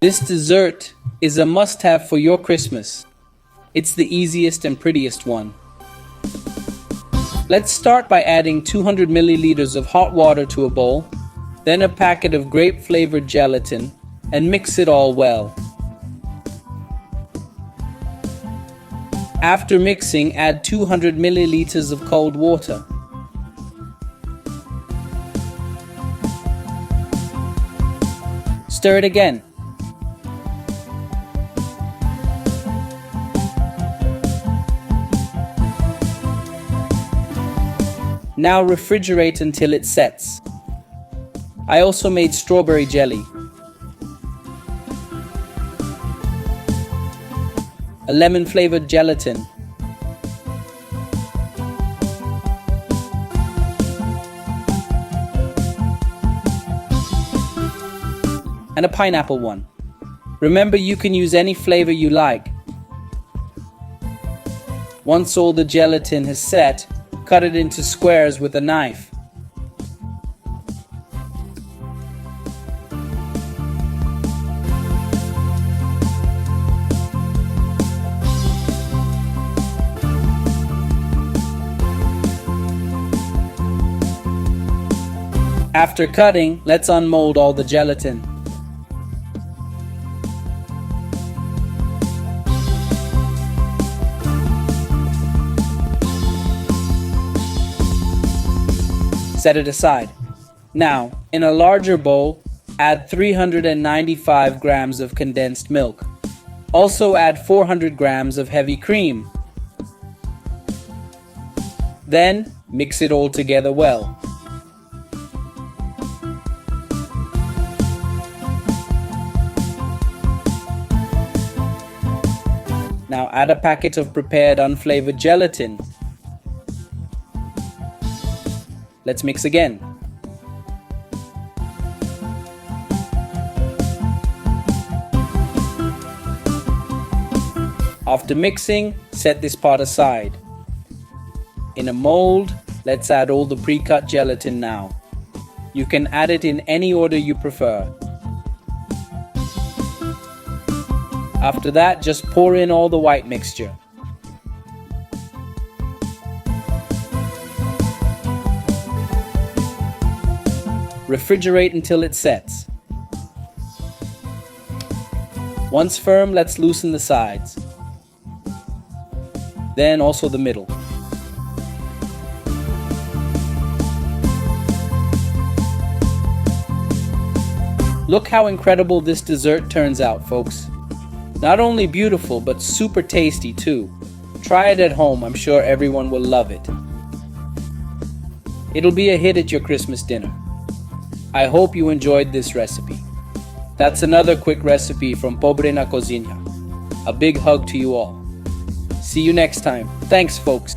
This dessert is a must-have for your Christmas. It's the easiest and prettiest one. Let's start by adding 200 milliliters of hot water to a bowl, then a packet of grape-flavored gelatin, and mix it all well. After mixing, add 200 milliliters of cold water. Stir it again. Now refrigerate until it sets. I also made strawberry jelly, a lemon-flavored gelatin, and a pineapple one. Remember, you can use any flavor you like. Once all the gelatin has set, cut it into squares with a knife. After cutting, let's unmold all the gelatin. Set it aside. Now, in a larger bowl, add 395 grams of condensed milk. Also add 400 grams of heavy cream. Then, mix it all together well. Now add a packet of prepared unflavored gelatin. Let's mix again. After mixing, set this part aside. In a mold, let's add all the pre-cut gelatin now. You can add it in any order you prefer. After that, just pour in all the white mixture. Refrigerate until it sets. Once firm, let's loosen the sides. Then also the middle. Look how incredible this dessert turns out, folks. Not only beautiful, but super tasty too. Try it at home, I'm sure everyone will love it. It'll be a hit at your Christmas dinner. I hope you enjoyed this recipe. That's another quick recipe from Pobre na Cozinha. A big hug to you all. See you next time. Thanks, folks.